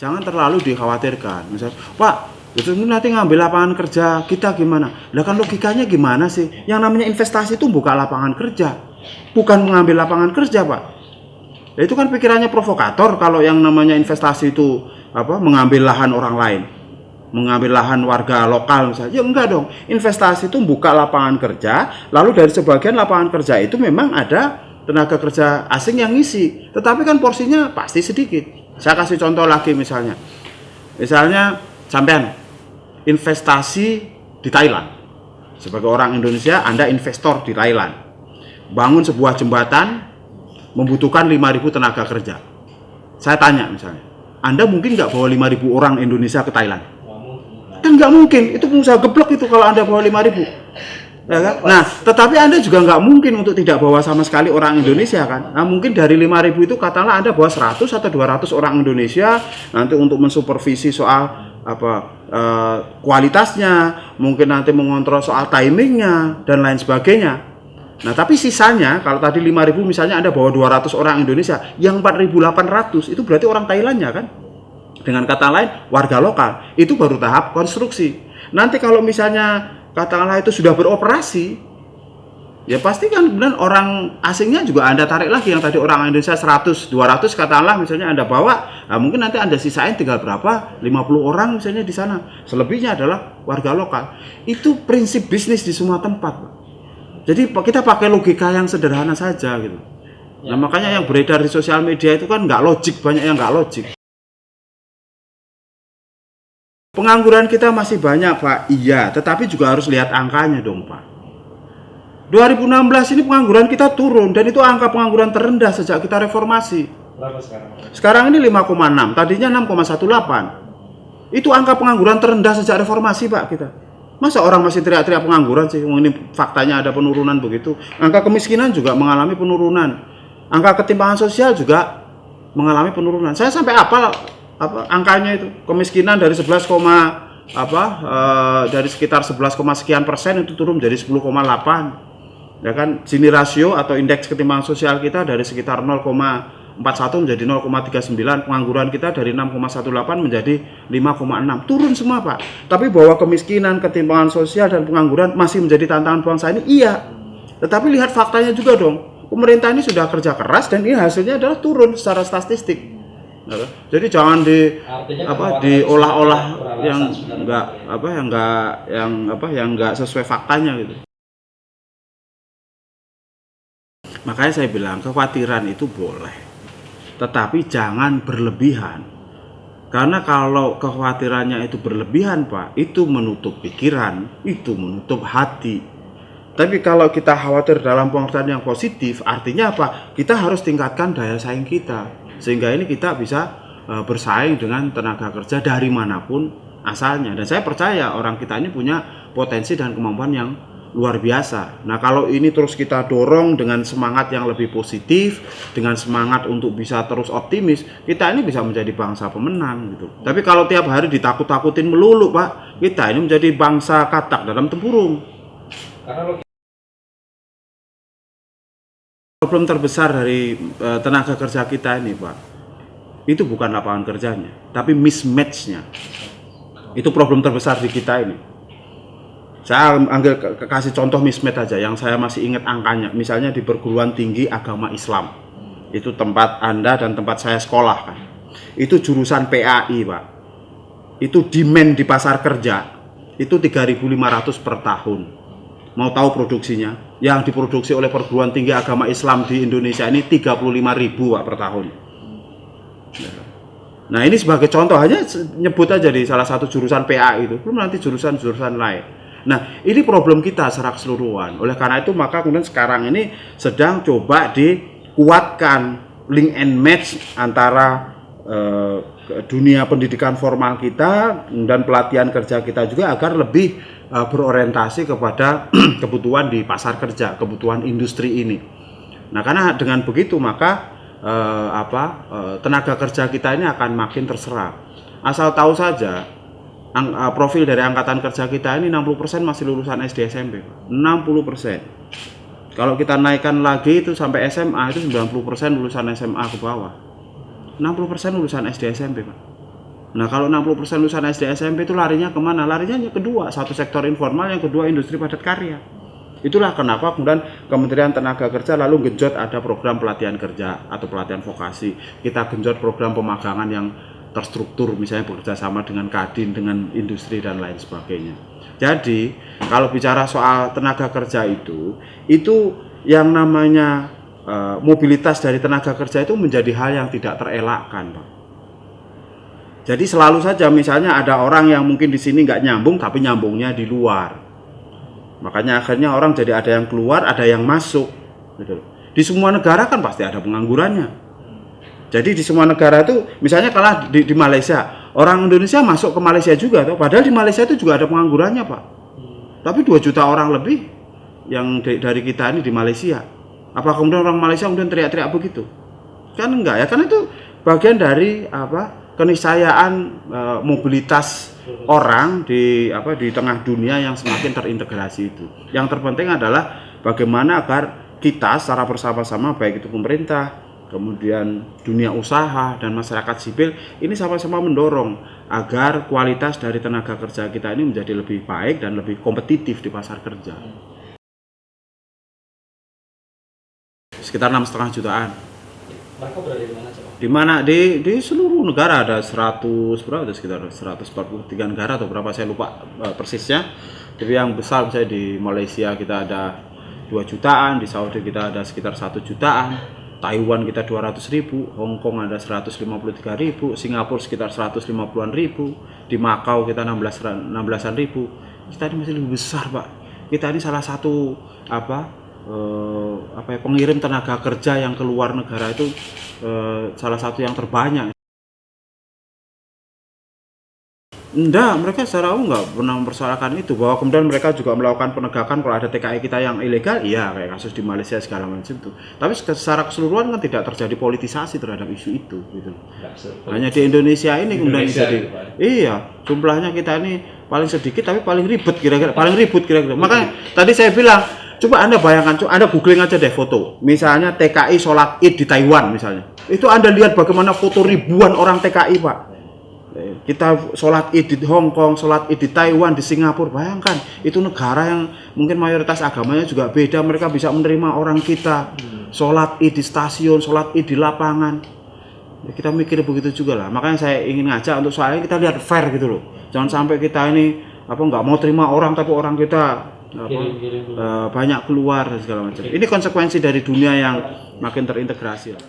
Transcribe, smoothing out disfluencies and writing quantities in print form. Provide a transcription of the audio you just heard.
Jangan terlalu dikhawatirkan. Misal, Pak, itu nanti ngambil lapangan kerja kita gimana? Lah kan logikanya gimana sih? Yang namanya investasi itu buka lapangan kerja, bukan mengambil lapangan kerja, Pak. Ya, itu kan pikirannya provokator kalau yang namanya investasi itu mengambil lahan orang lain, mengambil lahan warga lokal misalnya. Ya enggak dong. Investasi itu buka lapangan kerja, lalu dari sebagian lapangan kerja itu memang ada tenaga kerja asing yang ngisi. Tetapi kan porsinya pasti sedikit. Saya kasih contoh lagi misalnya sampean investasi di Thailand. Sebagai orang Indonesia, Anda investor di Thailand. Bangun sebuah jembatan membutuhkan 5.000 tenaga kerja. Saya tanya misalnya, Anda mungkin nggak bawa 5.000 orang Indonesia ke Thailand? Kan nggak mungkin, itu pengusaha geblek itu kalau Anda bawa 5.000. Ya kan? Nah, tetapi Anda juga nggak mungkin untuk tidak bawa sama sekali orang Indonesia kan. Nah, mungkin dari 5.000 itu katakanlah Anda bawa 100 atau 200 orang Indonesia nanti untuk mensupervisi soal kualitasnya, mungkin nanti mengontrol soal timingnya dan lain sebagainya. Nah, tapi sisanya kalau tadi 5.000 misalnya Anda bawa 200 orang Indonesia, yang 4.800 itu berarti orang Thailandnya kan. Dengan kata lain warga lokal. Itu baru tahap konstruksi. Nanti kalau misalnya katakanlah itu sudah beroperasi, ya pasti kan kemudian orang asingnya juga Anda tarik lagi. Yang tadi orang Indonesia 100, 200 katakanlah misalnya Anda bawa, nah mungkin nanti Anda sisain tinggal berapa? 50 orang misalnya di sana. Selebihnya adalah warga lokal. Itu prinsip bisnis di semua tempat, Pak. Jadi kita pakai logika yang sederhana saja gitu. Nah makanya yang beredar di sosial media itu kan nggak logik, banyak yang nggak logik. Pengangguran kita masih banyak, Pak. Iya, tetapi juga harus lihat angkanya dong, Pak. 2016 ini pengangguran kita turun dan itu angka pengangguran terendah sejak kita reformasi. Berapa sekarang? Sekarang ini 5,6, tadinya 6,18. Itu angka pengangguran terendah sejak reformasi, Pak, kita. Masa orang masih teriak-teriak pengangguran sih? Ini faktanya ada penurunan begitu. Angka kemiskinan juga mengalami penurunan. Angka ketimpangan sosial juga mengalami penurunan. Saya sampai angkanya itu kemiskinan dari 11, dari sekitar 11, sekian persen itu turun menjadi 10,8. Ya kan, Gini rasio atau indeks ketimpangan sosial kita dari sekitar 0,41 menjadi 0,39, pengangguran kita dari 6,18 menjadi 5,6. Turun semua, Pak. Tapi bahwa kemiskinan, ketimpangan sosial dan pengangguran masih menjadi tantangan bangsa ini, iya. Tetapi lihat faktanya juga dong. Pemerintah ini sudah kerja keras dan ini hasilnya adalah turun secara statistik. Jadi jangan diolah-olah yang enggak sesuai faktanya gitu. Makanya saya bilang kekhawatiran itu boleh, tetapi jangan berlebihan. Karena kalau kekhawatirannya itu berlebihan, Pak, itu menutup pikiran, itu menutup hati. Tapi kalau kita khawatir dalam pengertian yang positif, artinya apa? Kita harus tingkatkan daya saing kita. Sehingga ini kita bisa bersaing dengan tenaga kerja dari manapun asalnya. Dan saya percaya orang kita ini punya potensi dan kemampuan yang luar biasa. Nah, kalau ini terus kita dorong dengan semangat yang lebih positif, dengan semangat untuk bisa terus optimis, kita ini bisa menjadi bangsa pemenang gitu. Tapi kalau tiap hari ditakut-takutin melulu, Pak, kita ini menjadi bangsa katak dalam tempurung. Karena problem terbesar dari tenaga kerja kita ini, Pak, itu bukan lapangan kerjanya, tapi mismatch-nya. Itu problem terbesar di kita ini. Saya kasih contoh mismatch aja, yang saya masih ingat angkanya. Misalnya di perguruan tinggi agama Islam, itu tempat Anda dan tempat saya sekolah kan. Itu jurusan PAI, Pak. Itu demand di pasar kerja, itu 3.500 per tahun. Mau tahu produksinya? Yang diproduksi oleh perguruan tinggi agama Islam di Indonesia ini 35.000, Pak, per tahun. Nah, ini sebagai contoh, hanya nyebut aja di salah satu jurusan PA itu, belum nanti jurusan-jurusan lain. Nah, ini problem kita secara keseluruhan. Oleh karena itu, maka kemudian sekarang ini sedang coba dikuatkan link and match antara dunia pendidikan formal kita dan pelatihan kerja kita juga agar lebih berorientasi kepada kebutuhan di pasar kerja, kebutuhan industri ini. Nah, karena dengan begitu maka tenaga kerja kita ini akan makin terserap. Asal tahu saja, profil dari angkatan kerja kita ini 60% masih lulusan SD SMP. 60%. Kalau kita naikkan lagi itu sampai SMA itu 90% lulusan SMA ke bawah. 60% lulusan SD SMP, Pak. Nah, kalau 60% lulusan SD SMP itu larinya kemana? Larinya yang kedua, satu sektor informal, yang kedua industri padat karya. Itulah kenapa kemudian Kementerian Tenaga Kerja lalu genjot ada program pelatihan kerja atau pelatihan vokasi. Kita genjot program pemagangan yang terstruktur, misalnya bekerja sama dengan Kadin, dengan industri dan lain sebagainya. Jadi, kalau bicara soal tenaga kerja itu yang namanya mobilitas dari tenaga kerja itu menjadi hal yang tidak terelakkan, Pak. Jadi selalu saja misalnya ada orang yang mungkin di sini nggak nyambung tapi nyambungnya di luar. Makanya akhirnya orang jadi ada yang keluar, ada yang masuk. Gitu. Di semua negara kan pasti ada penganggurannya. Jadi di semua negara itu, misalnya kalau di Malaysia, orang Indonesia masuk ke Malaysia juga, toh. Padahal di Malaysia itu juga ada penganggurannya, Pak. Tapi 2 juta orang lebih yang dari kita ini di Malaysia. Apa kemudian orang Malaysia kemudian teriak-teriak begitu? Kan enggak ya, karena itu bagian dari keniscayaan mobilitas orang di tengah dunia yang semakin terintegrasi itu. Yang terpenting adalah bagaimana agar kita secara bersama-sama, baik itu pemerintah, kemudian dunia usaha dan masyarakat sipil ini sama-sama mendorong agar kualitas dari tenaga kerja kita ini menjadi lebih baik dan lebih kompetitif di pasar kerja. Sekitar 6,5 jutaan. Mereka berada di mana, Pak? Di mana di seluruh negara ada 100 berapa, ada sekitar 143 negara atau berapa saya lupa persisnya. Tapi yang besar misalnya di Malaysia kita ada 2 jutaan, di Saudi kita ada sekitar 1 jutaan, Taiwan kita 200.000, Hong Kong ada 153.000, Singapura sekitar 150-an ribu, di Makau kita 16-an ribu. Kita ini masih lebih besar, Pak. Kita ini salah satu pengirim tenaga kerja yang keluar negara itu salah satu yang terbanyak. Enggak, mereka secara umum nggak pernah mempersoalkan itu, bahwa kemudian mereka juga melakukan penegakan kalau ada TKI kita yang ilegal, iya kayak kasus di Malaysia segala macam itu. Tapi secara keseluruhan kan tidak terjadi politisasi terhadap isu itu, gitu. Hanya di Indonesia ini kemudian jadi, iya jumlahnya kita ini paling sedikit tapi paling ribet kira-kira, Makanya tadi saya bilang, coba Anda bayangkan, Anda googling aja deh foto, misalnya TKI sholat Id di Taiwan misalnya, itu Anda lihat bagaimana foto ribuan orang TKI, Pak. Kita sholat Id di Hong Kong, sholat Id di Taiwan, di Singapura, bayangkan itu negara yang mungkin mayoritas agamanya juga beda, mereka bisa menerima orang kita sholat Id di stasiun, sholat Id di lapangan. Kita mikir begitu juga lah. Makanya saya ingin ngajak untuk soalnya kita lihat fair gitu loh, jangan sampai kita ini nggak mau terima orang tapi orang kita banyak keluar dan segala macam. Ini konsekuensi dari dunia yang makin terintegrasi lah.